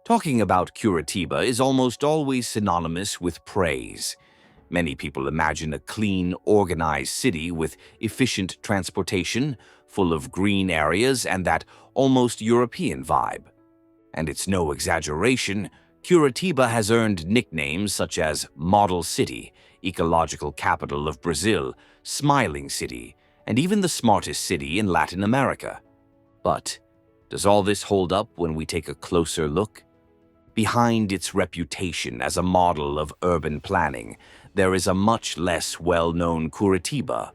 Talking about Curitiba is almost always synonymous with praise. Many people imagine a clean, organized city with efficient transportation, full of green areas, and that almost European vibe. And it's no exaggeration, Curitiba has earned nicknames such as Model City, Ecological Capital of Brazil, Smiling City, and even the smartest city in Latin America. But does all this hold up when we take a closer look? Behind its reputation as a model of urban planning, there is a much less well-known Curitiba,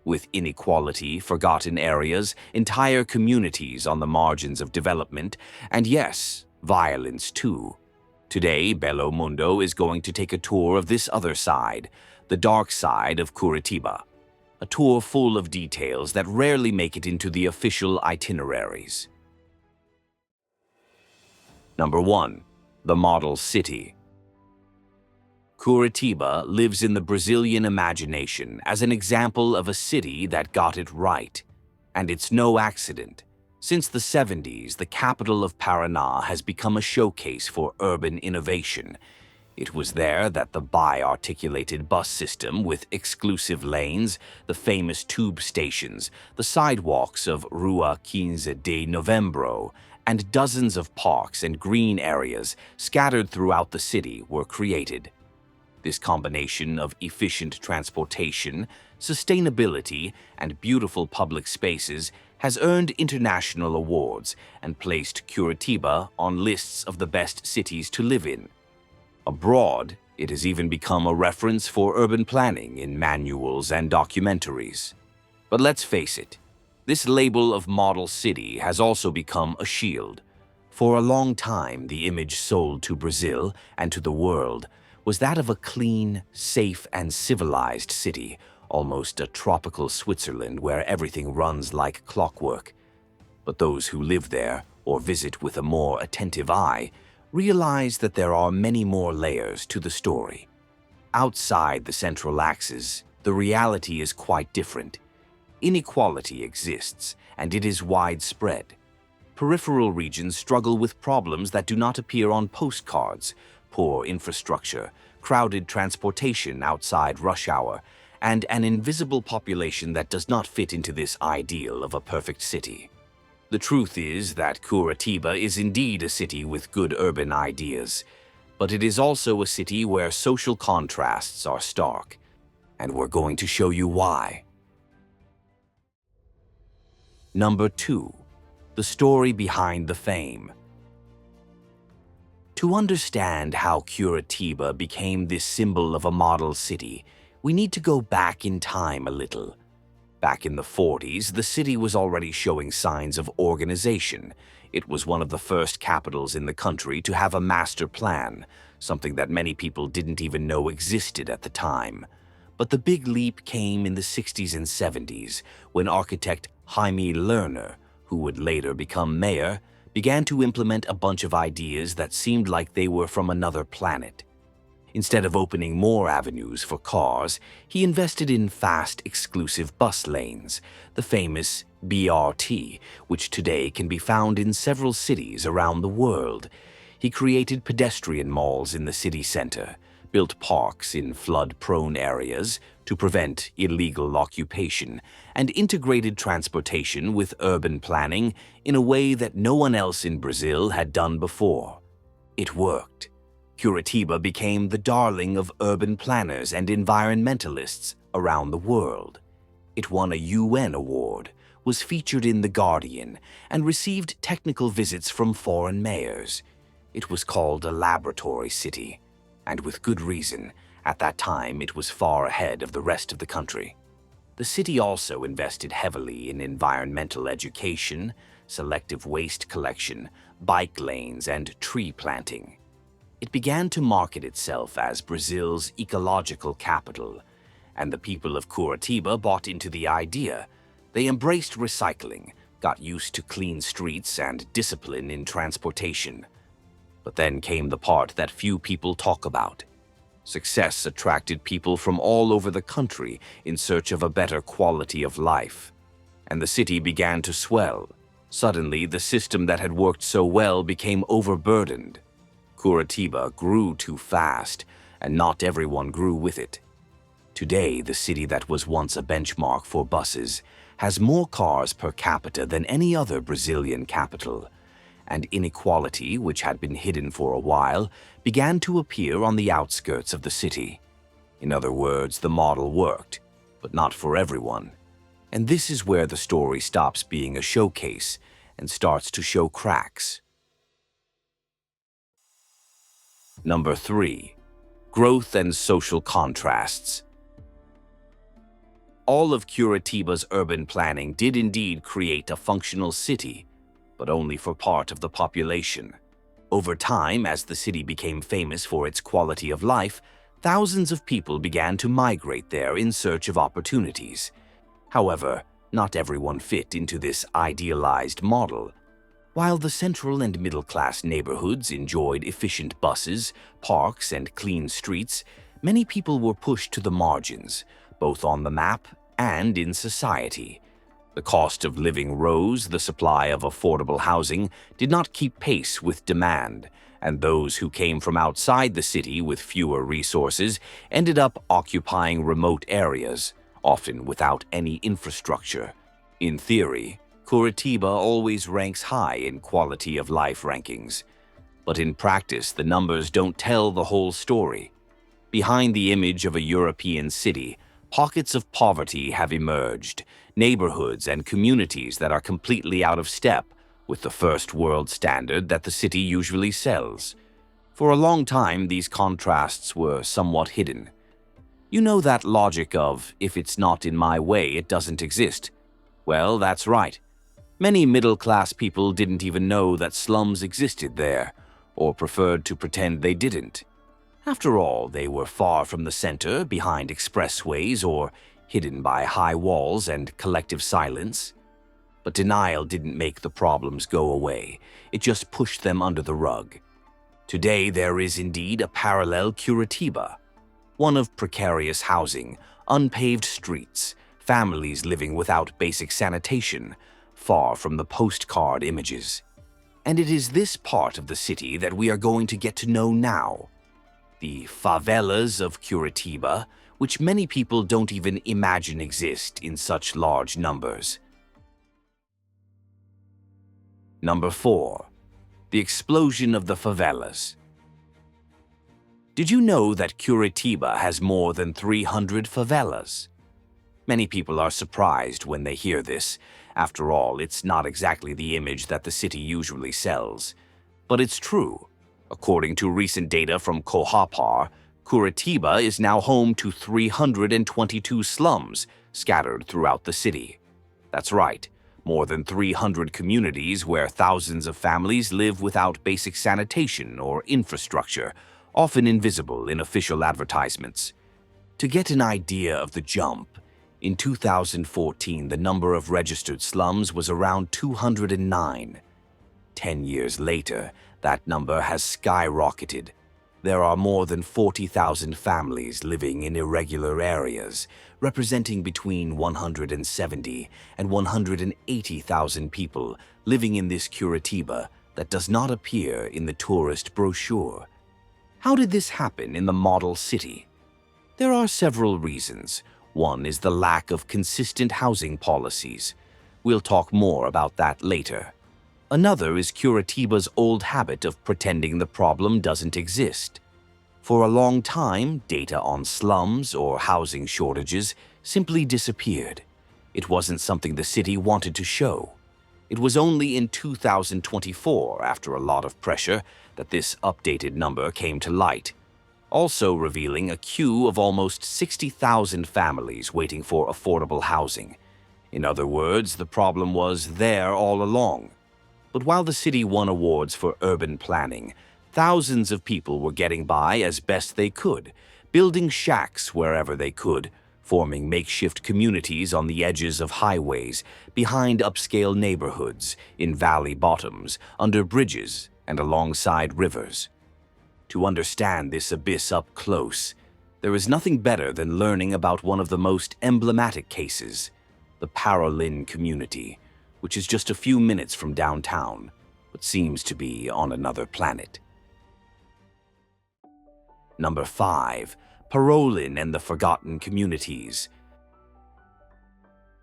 with inequality, forgotten areas, entire communities on the margins of development, and yes, violence too. Today, Bello Mundo is going to take a tour of this other side, the dark side of Curitiba. A tour full of details that rarely make it into the official itineraries. Number 1. The Model City. Curitiba lives in the Brazilian imagination as an example of a city that got it right. And it's no accident. Since the 70s, the capital of Paraná has become a showcase for urban innovation. It was there that the bi-articulated bus system with exclusive lanes, the famous tube stations, the sidewalks of Rua 15 de Novembro, and dozens of parks and green areas scattered throughout the city were created. This combination of efficient transportation, sustainability, and beautiful public spaces has earned international awards and placed Curitiba on lists of the best cities to live in. Abroad, it has even become a reference for urban planning in manuals and documentaries. But let's face it, this label of model city has also become a shield. For a long time, the image sold to Brazil and to the world was that of a clean, safe, and civilized city, almost a tropical Switzerland where everything runs like clockwork. But those who live there, or visit with a more attentive eye, realize that there are many more layers to the story. Outside the central axis, the reality is quite different. Inequality exists, and it is widespread. Peripheral regions struggle with problems that do not appear on postcards: poor infrastructure, crowded transportation outside rush hour, and an invisible population that does not fit into this ideal of a perfect city. The truth is that Curitiba is indeed a city with good urban ideas, but it is also a city where social contrasts are stark, and we're going to show you why. Number 2. The story behind the fame. To understand how Curitiba became this symbol of a model city, we need to go back in time a little. Back in the 40s, the city was already showing signs of organization. It was one of the first capitals in the country to have a master plan, something that many people didn't even know existed at the time. But the big leap came in the 60s and 70s, when architect Jaime Lerner, who would later become mayor, began to implement a bunch of ideas that seemed like they were from another planet. Instead of opening more avenues for cars, he invested in fast, exclusive bus lanes, the famous BRT, which today can be found in several cities around the world. He created pedestrian malls in the city center, built parks in flood-prone areas to prevent illegal occupation, and integrated transportation with urban planning in a way that no one else in Brazil had done before. It worked. Curitiba became the darling of urban planners and environmentalists around the world. It won a UN award, was featured in The Guardian, and received technical visits from foreign mayors. It was called a laboratory city, and with good reason. At that time, it was far ahead of the rest of the country. The city also invested heavily in environmental education, selective waste collection, bike lanes, and tree planting. It began to market itself as Brazil's ecological capital, and the people of Curitiba bought into the idea. They embraced recycling, got used to clean streets and discipline in transportation. But then came the part that few people talk about. Success attracted people from all over the country in search of a better quality of life, and the city began to swell. Suddenly, the system that had worked so well became overburdened. Curitiba grew too fast, and not everyone grew with it. Today, the city that was once a benchmark for buses has more cars per capita than any other Brazilian capital, and inequality, which had been hidden for a while, began to appear on the outskirts of the city. In other words, the model worked, but not for everyone. And this is where the story stops being a showcase and starts to show cracks. Number 3. Growth and social contrasts. All of Curitiba's urban planning did indeed create a functional city, but only for part of the population. Over time, as the city became famous for its quality of life, thousands of people began to migrate there in search of opportunities. However, not everyone fit into this idealized model. While the central and middle-class neighborhoods enjoyed efficient buses, parks, and clean streets, many people were pushed to the margins, both on the map and in society. The cost of living rose, the supply of affordable housing did not keep pace with demand, and those who came from outside the city with fewer resources ended up occupying remote areas, often without any infrastructure. In theory, Curitiba always ranks high in quality of life rankings, but in practice the numbers don't tell the whole story. Behind the image of a European city, pockets of poverty have emerged, neighborhoods and communities that are completely out of step with the first world standard that the city usually sells. For a long time, these contrasts were somewhat hidden. You know that logic of, if it's not in my way, it doesn't exist. Well, that's right. Many middle-class people didn't even know that slums existed there, or preferred to pretend they didn't. After all, they were far from the center, behind expressways, or hidden by high walls and collective silence. But denial didn't make the problems go away. It just pushed them under the rug. Today, there is indeed a parallel Curitiba, one of precarious housing, unpaved streets, families living without basic sanitation, far from the postcard images. And it is this part of the city that we are going to get to know now. The favelas of Curitiba, which many people don't even imagine exist in such large numbers. Number 4. The explosion of the favelas. Did you know that Curitiba has more than 300 favelas? Many people are surprised when they hear this. After all, it's not exactly the image that the city usually sells. But it's true. According to recent data from Cohapar, Curitiba is now home to 322 slums scattered throughout the city. That's right, more than 300 communities where thousands of families live without basic sanitation or infrastructure, often invisible in official advertisements. To get an idea of the jump, in 2014 the number of registered slums was around 209. 10 years later, that number has skyrocketed. There are more than 40,000 families living in irregular areas, representing between 170 and 180,000 people living in this Curitiba that does not appear in the tourist brochure. How did this happen in the model city? There are several reasons. One is the lack of consistent housing policies. We'll talk more about that later. Another is Curitiba's old habit of pretending the problem doesn't exist. For a long time, data on slums or housing shortages simply disappeared. It wasn't something the city wanted to show. It was only in 2024, after a lot of pressure, that this updated number came to light, also revealing a queue of almost 60,000 families waiting for affordable housing. In other words, the problem was there all along. But while the city won awards for urban planning, thousands of people were getting by as best they could, building shacks wherever they could, forming makeshift communities on the edges of highways, behind upscale neighborhoods, in valley bottoms, under bridges, and alongside rivers. To understand this abyss up close, there is nothing better than learning about one of the most emblematic cases, the Parolin community, which is just a few minutes from downtown, but seems to be on another planet. Number 5. Parolin and the Forgotten Communities.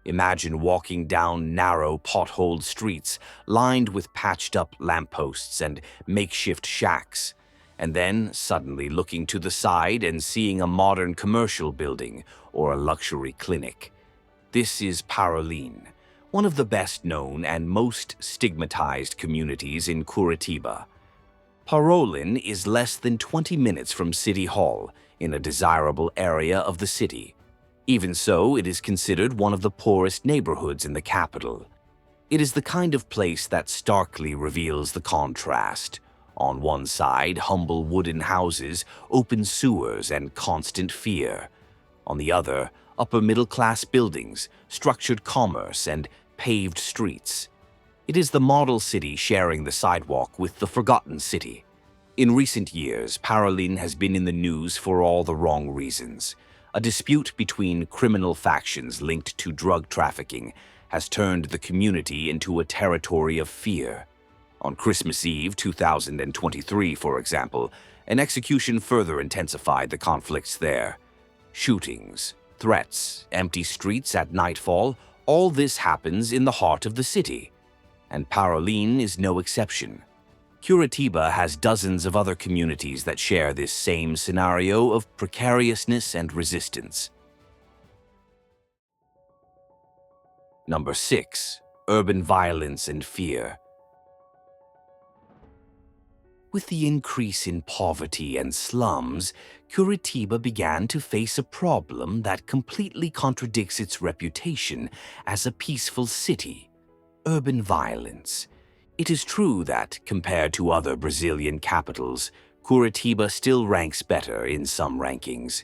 Imagine walking down narrow, potholed streets lined with patched-up lampposts and makeshift shacks, and then suddenly looking to the side and seeing a modern commercial building or a luxury clinic. This is Parolin, one of the best-known and most stigmatized communities in Curitiba. Parolin is less than 20 minutes from City Hall, in a desirable area of the city. Even so, it is considered one of the poorest neighborhoods in the capital. It is the kind of place that starkly reveals the contrast. On one side, humble wooden houses, open sewers, and constant fear. On the other, upper middle-class buildings, structured commerce, and paved streets. It is the model city sharing the sidewalk with the forgotten city. In recent years, Parolin has been in the news for all the wrong reasons. A dispute between criminal factions linked to drug trafficking has turned the community into a territory of fear. On Christmas Eve 2023, for example, an execution further intensified the conflicts there. Shootings, threats, empty streets at nightfall, all this happens in the heart of the city. And Parolin is no exception. Curitiba has dozens of other communities that share this same scenario of precariousness and resistance. Number 6. Urban violence and fear. With the increase in poverty and slums, Curitiba began to face a problem that completely contradicts its reputation as a peaceful city: urban violence. It is true that, compared to other Brazilian capitals, Curitiba still ranks better in some rankings.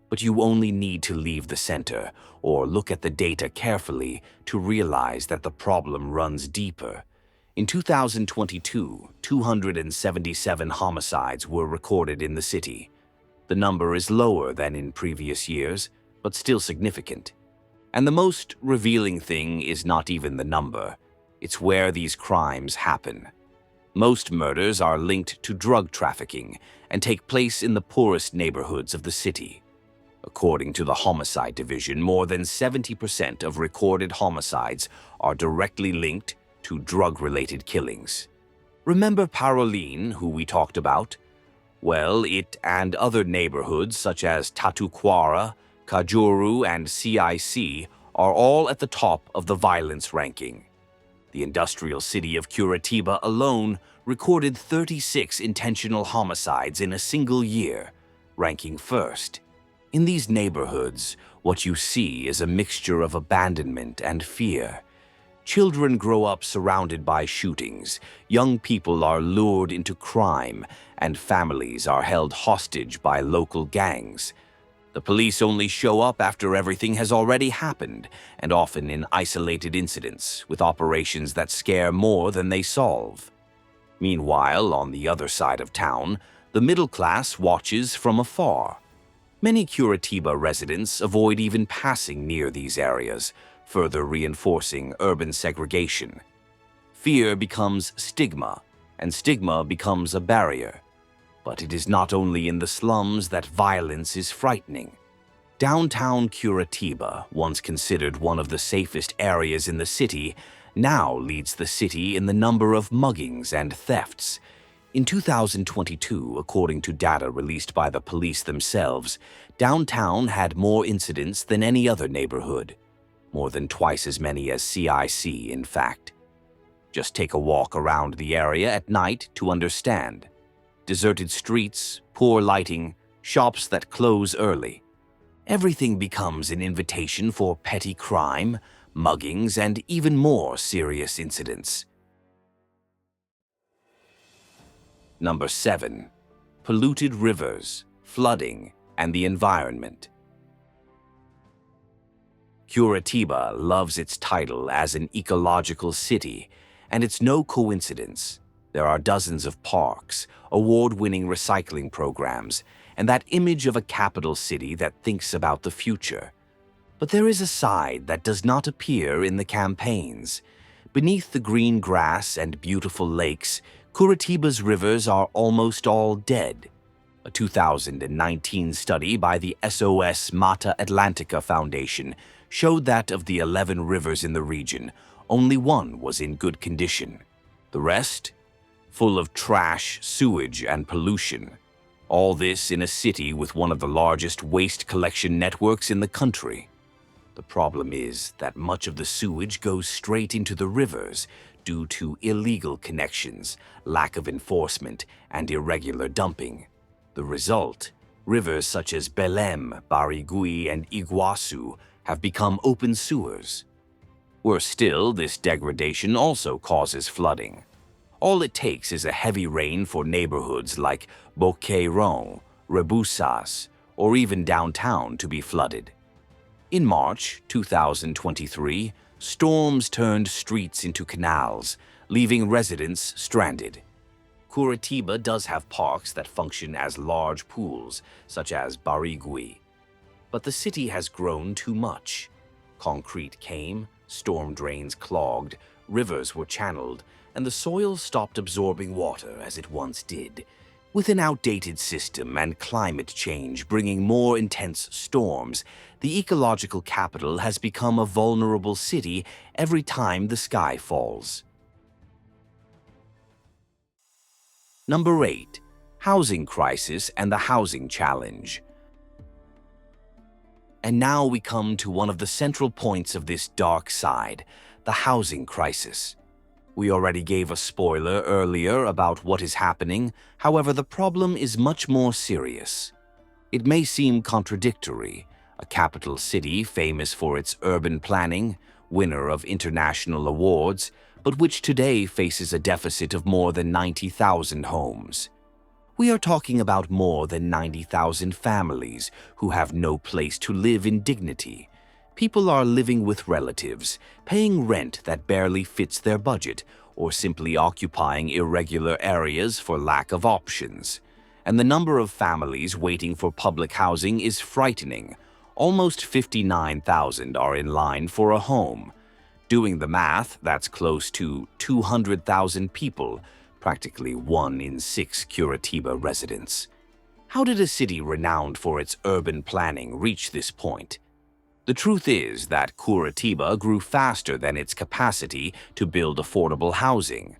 But you only need to leave the center or look at the data carefully to realize that the problem runs deeper. In 2022, 277 homicides were recorded in the city. The number is lower than in previous years, but still significant. And the most revealing thing is not even the number. It's where these crimes happen. Most murders are linked to drug trafficking and take place in the poorest neighborhoods of the city. According to the Homicide Division, more than 70% of recorded homicides are directly linked to drug-related killings. Remember Parolin, who we talked about? Well, it and other neighborhoods such as Tatuquara, Cajuru, and CIC are all at the top of the violence ranking. The industrial city of Curitiba alone recorded 36 intentional homicides in a single year, ranking first. In these neighborhoods, what you see is a mixture of abandonment and fear. Children grow up surrounded by shootings, young people are lured into crime, and families are held hostage by local gangs. The police only show up after everything has already happened, and often in isolated incidents, with operations that scare more than they solve. Meanwhile, on the other side of town, the middle class watches from afar. Many Curitiba residents avoid even passing near these areas, further reinforcing urban segregation. Fear becomes stigma, and stigma becomes a barrier. But it is not only in the slums that violence is frightening. Downtown Curitiba, once considered one of the safest areas in the city, now leads the city in the number of muggings and thefts. In 2022, according to data released by the police themselves, downtown had more incidents than any other neighborhood. More than twice as many as CIC, in fact. Just take a walk around the area at night to understand. Deserted streets, poor lighting, shops that close early. Everything becomes an invitation for petty crime, muggings, and even more serious incidents. Number 7. Polluted rivers, flooding, and the environment. Curitiba loves its title as an ecological city, and it's no coincidence. There are dozens of parks, award-winning recycling programs, and that image of a capital city that thinks about the future. But there is a side that does not appear in the campaigns. Beneath the green grass and beautiful lakes, Curitiba's rivers are almost all dead. A 2019 study by the SOS Mata Atlantica Foundation showed that of the 11 rivers in the region, only one was in good condition. The rest, full of trash, sewage, and pollution. All this in a city with one of the largest waste collection networks in the country. The problem is that much of the sewage goes straight into the rivers due to illegal connections, lack of enforcement, and irregular dumping. The result, rivers such as Belém, Barigui, and Iguaçu have become open sewers. Worse still, this degradation also causes flooding. All it takes is a heavy rain for neighborhoods like Boqueirão, Rebusas, or even downtown to be flooded. In March 2023, storms turned streets into canals, leaving residents stranded. Curitiba does have parks that function as large pools, such as Barigui. But the city has grown too much. Concrete came, storm drains clogged, rivers were channeled, and the soil stopped absorbing water as it once did. With an outdated system and climate change bringing more intense storms, the ecological capital has become a vulnerable city every time the sky falls. Number 8. Housing crisis and the housing challenge. And now we come to one of the central points of this dark side, the housing crisis. We already gave a spoiler earlier about what is happening, however, the problem is much more serious. It may seem contradictory, a capital city famous for its urban planning, winner of international awards, but which today faces a deficit of more than 90,000 homes. We are talking about more than 90,000 families who have no place to live in dignity. People are living with relatives, paying rent that barely fits their budget, or simply occupying irregular areas for lack of options. And the number of families waiting for public housing is frightening. Almost 59,000 are in line for a home. Doing the math, that's close to 200,000 people, practically 1 in 6 Curitiba residents. How did a city renowned for its urban planning reach this point? The truth is that Curitiba grew faster than its capacity to build affordable housing.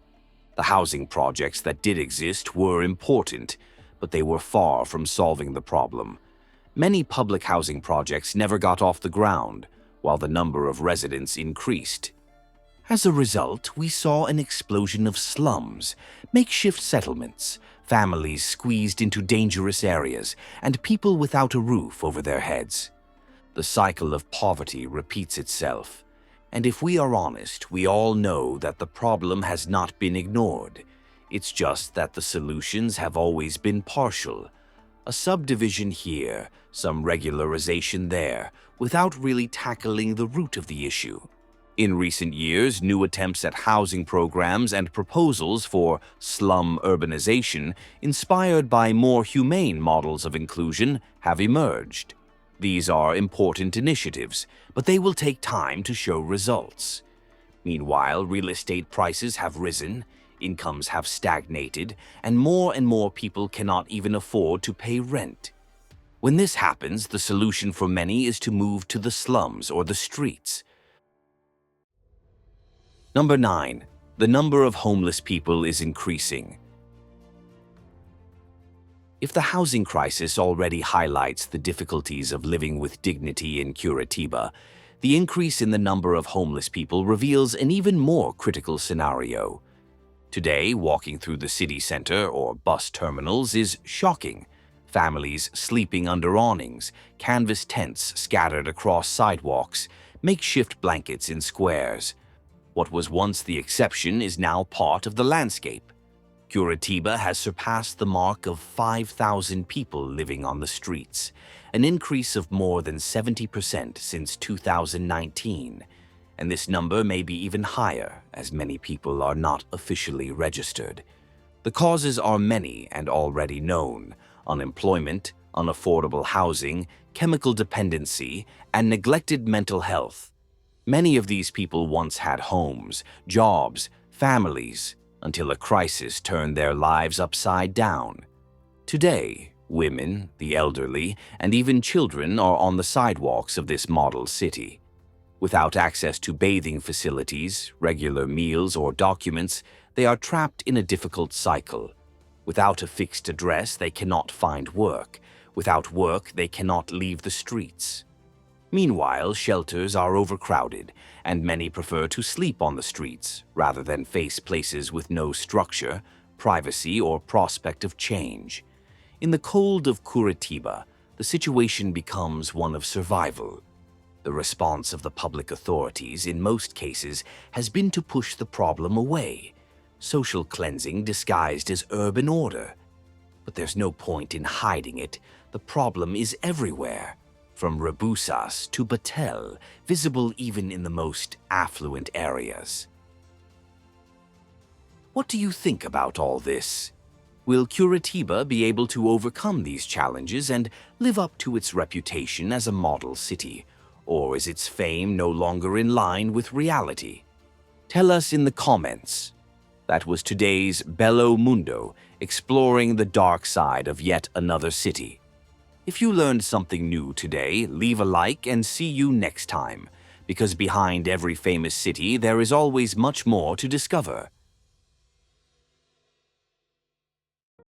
The housing projects that did exist were important, but they were far from solving the problem. Many public housing projects never got off the ground, while the number of residents increased. As a result, we saw an explosion of slums, makeshift settlements, families squeezed into dangerous areas, and people without a roof over their heads. The cycle of poverty repeats itself, and if we are honest, we all know that the problem has not been ignored. It's just that the solutions have always been partial. A subdivision here, some regularization there, without really tackling the root of the issue. In recent years, new attempts at housing programs and proposals for slum urbanization, inspired by more humane models of inclusion, have emerged. These are important initiatives, but they will take time to show results. Meanwhile, real estate prices have risen, incomes have stagnated, and more people cannot even afford to pay rent. When this happens, the solution for many is to move to the slums or the streets. Number 9. The number of homeless people is increasing. If the housing crisis already highlights the difficulties of living with dignity in Curitiba, the increase in the number of homeless people reveals an even more critical scenario. Today, walking through the city center or bus terminals is shocking. Families sleeping under awnings, canvas tents scattered across sidewalks, makeshift blankets in squares. What was once the exception is now part of the landscape. Curitiba has surpassed the mark of 5,000 people living on the streets, an increase of more than 70% since 2019, and this number may be even higher as many people are not officially registered. The causes are many and already known: unemployment, unaffordable housing, chemical dependency, and neglected mental health. Many of these people once had homes, jobs, families, until a crisis turned their lives upside down. Today, Women, the elderly, and even children are on the sidewalks of this model city. Without access to bathing facilities, regular meals, or documents, they are trapped in a difficult cycle. Without a fixed address, they cannot find work. Without work, they cannot leave the streets. Meanwhile, shelters are overcrowded, and many prefer to sleep on the streets rather than face places with no structure, privacy, or prospect of change. In the cold of Curitiba, the situation becomes one of survival. The response of the public authorities in most cases has been to push the problem away. Social cleansing disguised as urban order. But there's no point in hiding it. The problem is everywhere. From Rebusas to Batel, visible even in the most affluent areas. What do you think about all this? Will Curitiba be able to overcome these challenges and live up to its reputation as a model city? Or is its fame no longer in line with reality? Tell us in the comments. That was today's Bello Mundo, exploring the dark side of yet another city. If you learned something new today, leave a like and see you next time, because behind every famous city there is always much more to discover.